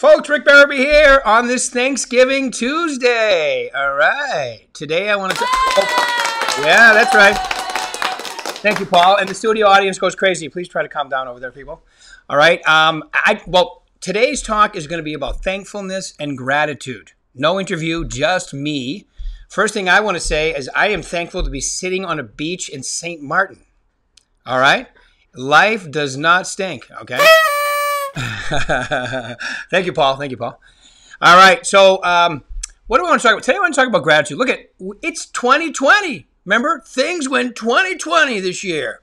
Folks, Rick Berube here on this Thanksgiving Tuesday. All right. Today I want to... yeah, that's right. Thank you, Paul. And the studio audience goes crazy. Please try to calm down over there, people. All right. Today's talk is going to be about thankfulness and gratitude. No interview, just me. First thing I want to say is I am thankful to be sitting on a beach in St. Martin. All right? Life does not stink, okay? Thank you, Paul. Thank you, Paul. All right. So what do I want to talk about? Today I want to talk about gratitude. Look at, it's 2020. Remember? Things went 2020 this year.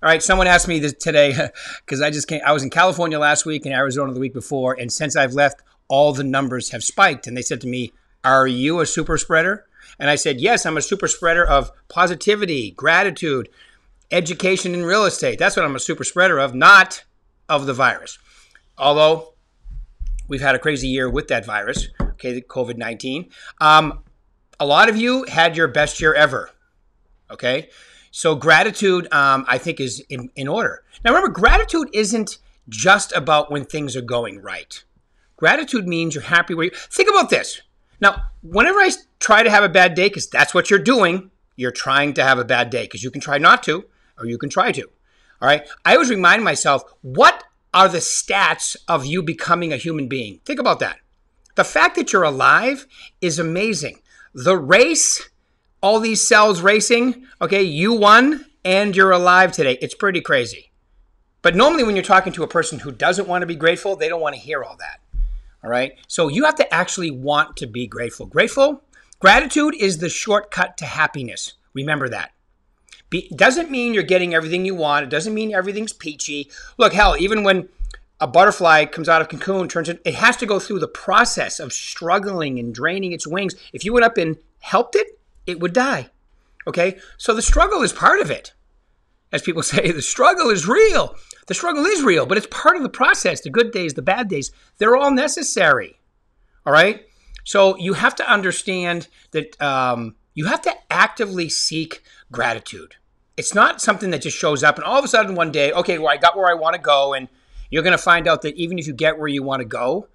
All right. Someone asked me this today because I was in California last week and Arizona the week before. And since I've left, all the numbers have spiked. And they said to me, are you a super spreader? And I said, yes, I'm a super spreader of positivity, gratitude, education, and real estate. That's what I'm a super spreader of, not of the virus. Although we've had a crazy year with that virus, okay, the COVID-19. A lot of you had your best year ever, okay? So gratitude, I think, is in order. Now, remember, gratitude isn't just about when things are going right. Gratitude means you're happy where you... Think about this. Now, whenever I try to have a bad day, because that's what you're doing, you're trying to have a bad day, because you can try not to, or you can try to, all right? I always remind myself, what are the stats of you becoming a human being? Think about that. The fact that you're alive is amazing. The race, all these cells racing, okay, you won and you're alive today. It's pretty crazy. But normally when you're talking to a person who doesn't want to be grateful, they don't want to hear all that. All right? So you have to actually want to be grateful. Gratitude is the shortcut to happiness. Remember that. Doesn't mean you're getting everything you want. It doesn't mean everything's peachy. Look, hell, even when a butterfly comes out of cocoon, it has to go through the process of struggling and draining its wings. If you went up and helped it, it would die. Okay? So the struggle is part of it. As people say, the struggle is real. The struggle is real, but it's part of the process. The good days, the bad days, they're all necessary. All right? So you have to understand that you have to actively seek gratitude. It's not something that just shows up and all of a sudden one day, okay, well, I got where I want to go, and you're going to find out that even if you get where you want to go,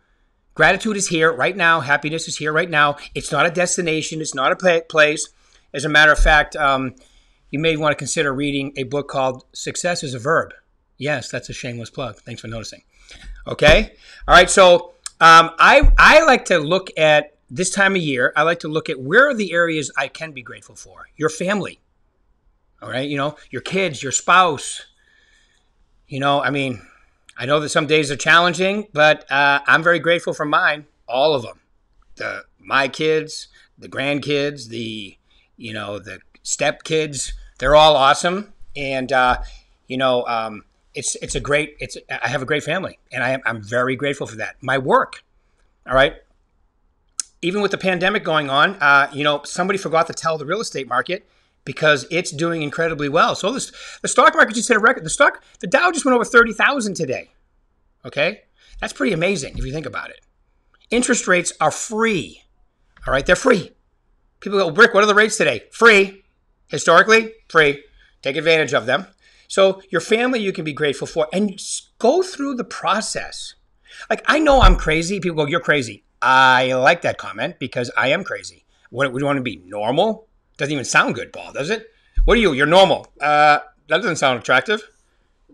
gratitude is here right now. Happiness is here right now. It's not a destination. It's not a place. As a matter of fact, you may want to consider reading a book called Success is a Verb. Yes, that's a shameless plug. Thanks for noticing. Okay? All right, so I like to look at this time of year, I like to look at where are the areas I can be grateful for. Your family, all right? You know, your kids, your spouse. You know, I mean, I know that some days are challenging, but I'm very grateful for mine, all of them. My kids, the grandkids, the stepkids, they're all awesome. And, I have a great family, and I'm very grateful for that. My work, all right? Even with the pandemic going on, somebody forgot to tell the real estate market because it's doing incredibly well. So the stock market just hit a record. The Dow just went over 30,000 today. Okay? That's pretty amazing if you think about it. Interest rates are free. All right? They're free. People go, Rick, what are the rates today? Free. Historically, free. Take advantage of them. So your family you can be grateful for, and go through the process. Like, I know I'm crazy. People go, you're crazy. I like that comment because I am crazy. What do you want to be? Normal? Doesn't even sound good, Paul, does it? What are you? You're normal. That doesn't sound attractive.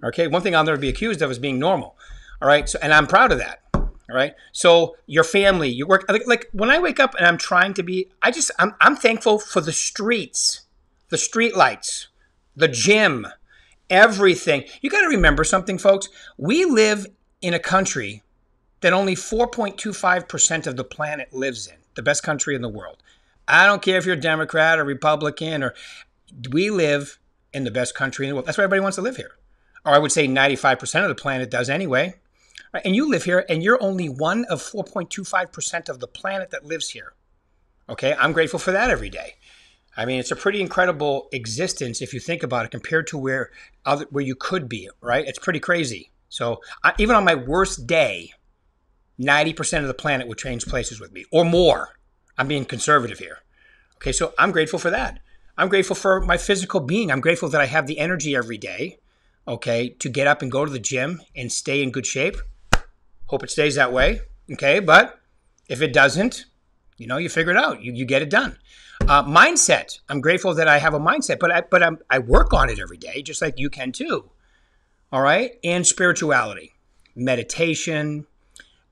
Okay, one thing I'll never be accused of is being normal. All right, so, and I'm proud of that. All right, so your family, your work. Like when I wake up and I'm trying to be, I'm thankful for the streets, the street lights, the gym, everything. You got to remember something, folks. We live in a country that only 4.25% of the planet lives in, the best country in the world. I don't care if you're a Democrat or Republican, we live in the best country in the world. That's why everybody wants to live here. Or I would say 95% of the planet does anyway. Right? And you live here, and you're only one of 4.25% of the planet that lives here. Okay, I'm grateful for that every day. I mean, it's a pretty incredible existence if you think about it compared to where you could be, right? It's pretty crazy. So even on my worst day, 90% of the planet would change places with me or more. I'm being conservative here. Okay, so I'm grateful for that. I'm grateful for my physical being. I'm grateful that I have the energy every day, okay, to get up and go to the gym and stay in good shape. Hope it stays that way. Okay, but if it doesn't, you figure it out. You get it done. Mindset. I'm grateful that I have a mindset, but I work on it every day, just like you can too. All right, and spirituality, meditation,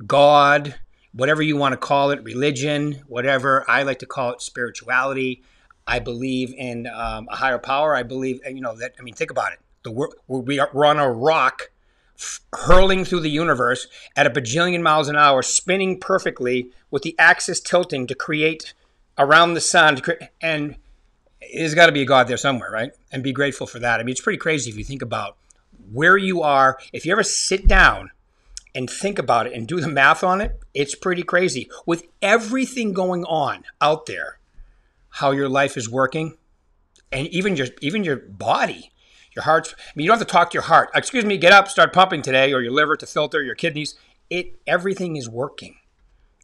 God, whatever you want to call it, religion, whatever. I like to call it spirituality. I believe in a higher power. I believe, that. I mean, think about it. We're on a rock hurling through the universe at a bajillion miles an hour, spinning perfectly with the axis tilting to create around the sun. And there's got to be a God there somewhere, right? And be grateful for that. I mean, it's pretty crazy if you think about where you are. If you ever sit down and think about it and do the math on it, it's pretty crazy. With everything going on out there, how your life is working, and even your body. Your heart's, you don't have to talk to your heart. Excuse me, get up, start pumping today, or your liver to filter, your kidneys. Everything is working.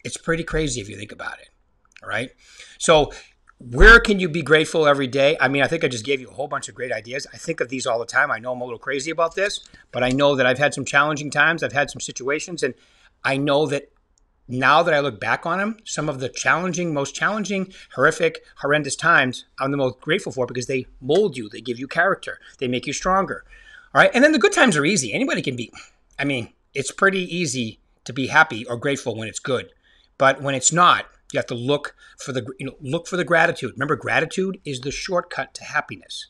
It's pretty crazy if you think about it. All right. So where can you be grateful every day? I mean, I think I just gave you a whole bunch of great ideas. I think of these all the time. I know I'm a little crazy about this, but I know that I've had some challenging times. I've had some situations, and I know that now that I look back on them, some of the most challenging, horrific, horrendous times, I'm the most grateful for because they mold you. They give you character. They make you stronger. All right. And then the good times are easy. Anybody can be. I mean, it's pretty easy to be happy or grateful when it's good. But when it's not, you have to look for the gratitude. Remember, gratitude is the shortcut to happiness.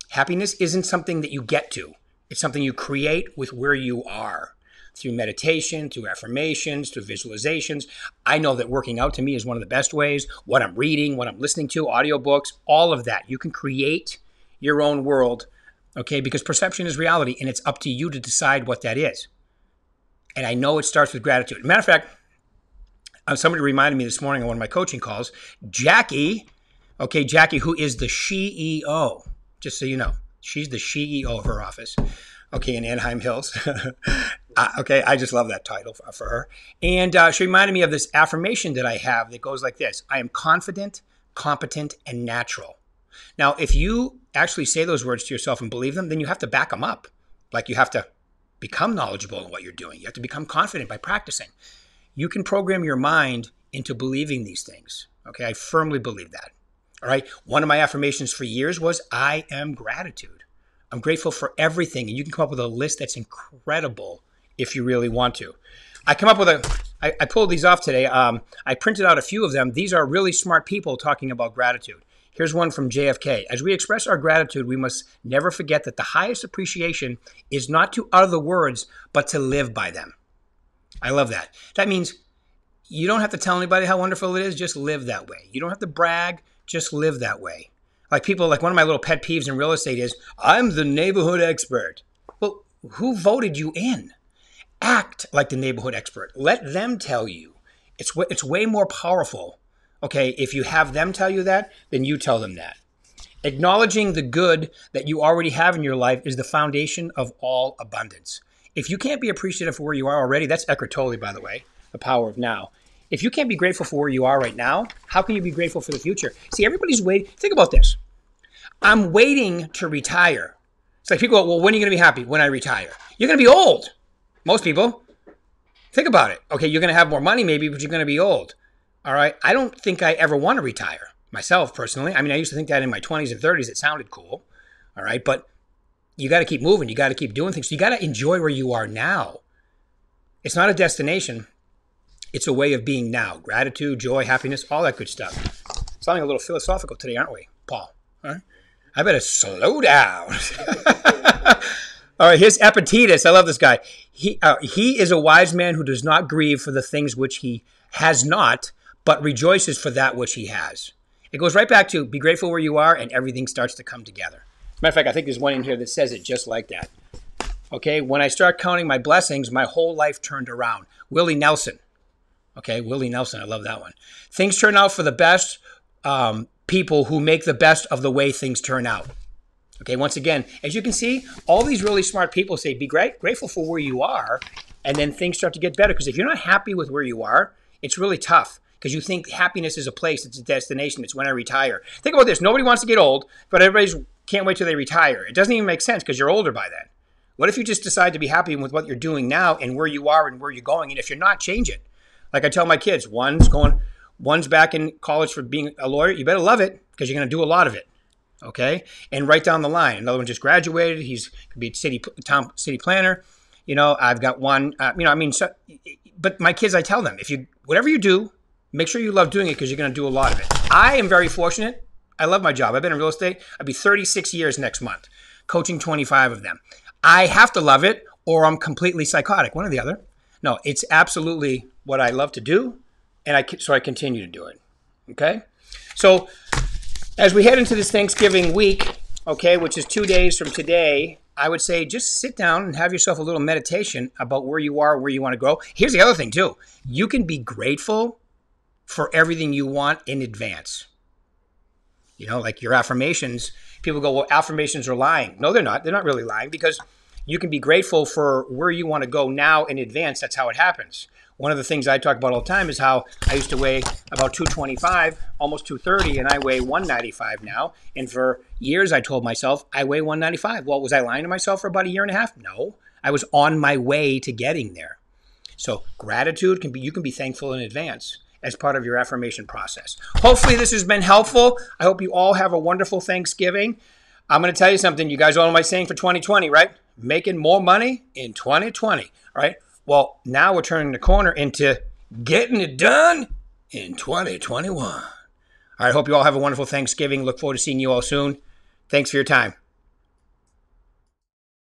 Happiness isn't something that you get to. It's something you create with where you are. Through meditation, through affirmations, through visualizations. I know that working out to me is one of the best ways. What I'm reading, what I'm listening to, audiobooks, all of that. You can create your own world, okay? Because perception is reality, and it's up to you to decide what that is. And I know it starts with gratitude. Matter of fact, somebody reminded me this morning on one of my coaching calls, Jackie, who is the CEO, just so you know. She's the CEO of her office. Okay, in Anaheim Hills. Okay, I just love that title for her. And she reminded me of this affirmation that I have that goes like this. I am confident, competent, and natural. Now, if you actually say those words to yourself and believe them, then you have to back them up. Like you have to become knowledgeable in what you're doing. You have to become confident by practicing. You can program your mind into believing these things. Okay, I firmly believe that. All right, one of my affirmations for years was I am gratitude. I'm grateful for everything. And you can come up with a list that's incredible if you really want to. I pulled these off today. I printed out a few of them. These are really smart people talking about gratitude. Here's one from JFK. As we express our gratitude, we must never forget that the highest appreciation is not to utter the words, but to live by them. I love that. That means you don't have to tell anybody how wonderful it is. Just live that way. You don't have to brag. Just live that way. Like one of my little pet peeves in real estate is, I'm the neighborhood expert. Well, who voted you in? Act like the neighborhood expert. Let them tell you. It's way more powerful, okay, if you have them tell you that, than you tell them that. Acknowledging the good that you already have in your life is the foundation of all abundance. If you can't be appreciative for where you are already, that's Eckhart Tolle, by the way, The Power of Now. If you can't be grateful for where you are right now, how can you be grateful for the future? See, everybody's waiting. Think about this. I'm waiting to retire. It's like people go, well, when are you going to be happy? When I retire. You're going to be old. Most people. Think about it. Okay, you're going to have more money maybe, but you're going to be old. All right? I don't think I ever want to retire myself personally. I mean, I used to think that in my 20s and 30s. It sounded cool. All right? But you got to keep moving. You got to keep doing things. You got to enjoy where you are now. It's not a destination. It's a way of being now. Gratitude, joy, happiness, all that good stuff. Sounding a little philosophical today, aren't we, Paul? All right? I better slow down. All right, here's Epictetus. I love this guy. He is a wise man who does not grieve for the things which he has not, but rejoices for that which he has. It goes right back to be grateful where you are and everything starts to come together. As a matter of fact, I think there's one in here that says it just like that. Okay, when I start counting my blessings, my whole life turned around. Willie Nelson. Okay, Willie Nelson, I love that one. Things turn out for the best. People who make the best of the way things turn out. Okay, once again, as you can see, all these really smart people say be grateful for where you are, and then things start to get better. Because if you're not happy with where you are, it's really tough. Because you think happiness is a place, it's a destination, it's when I retire. Think about this, nobody wants to get old, but everybody can't wait till they retire. It doesn't even make sense because you're older by then. What if you just decide to be happy with what you're doing now and where you are and where you're going? And if you're not, change it. Like I tell my kids, one's back in college for being a lawyer. You better love it because you're going to do a lot of it. Okay. And right down the line, another one just graduated. He's going to be city planner. I've got one, but my kids, I tell them, whatever you do, make sure you love doing it because you're going to do a lot of it. I am very fortunate. I love my job. I've been in real estate. I'll be 36 years next month, coaching 25 of them. I have to love it or I'm completely psychotic, one or the other. No, it's absolutely what I love to do, and so I continue to do it, okay? So as we head into this Thanksgiving week, okay, which is 2 days from today, I would say just sit down and have yourself a little meditation about where you are, where you want to go. Here's the other thing, too. You can be grateful for everything you want in advance. Like your affirmations, people go, well, affirmations are lying. No, they're not. They're not really lying because you can be grateful for where you want to go now in advance. That's how it happens. One of the things I talk about all the time is how I used to weigh about 225, almost 230, and I weigh 195 now. And for years, I told myself I weigh 195. Well, was I lying to myself for about a year and a half? No, I was on my way to getting there. So gratitude you can be thankful in advance as part of your affirmation process. Hopefully this has been helpful. I hope you all have a wonderful Thanksgiving. I'm going to tell you something. You guys all know my saying for 2020, right? Making more money in 2020, right? Well, now we're turning the corner into getting it done in 2021. All right, hope you all have a wonderful Thanksgiving. Look forward to seeing you all soon. Thanks for your time.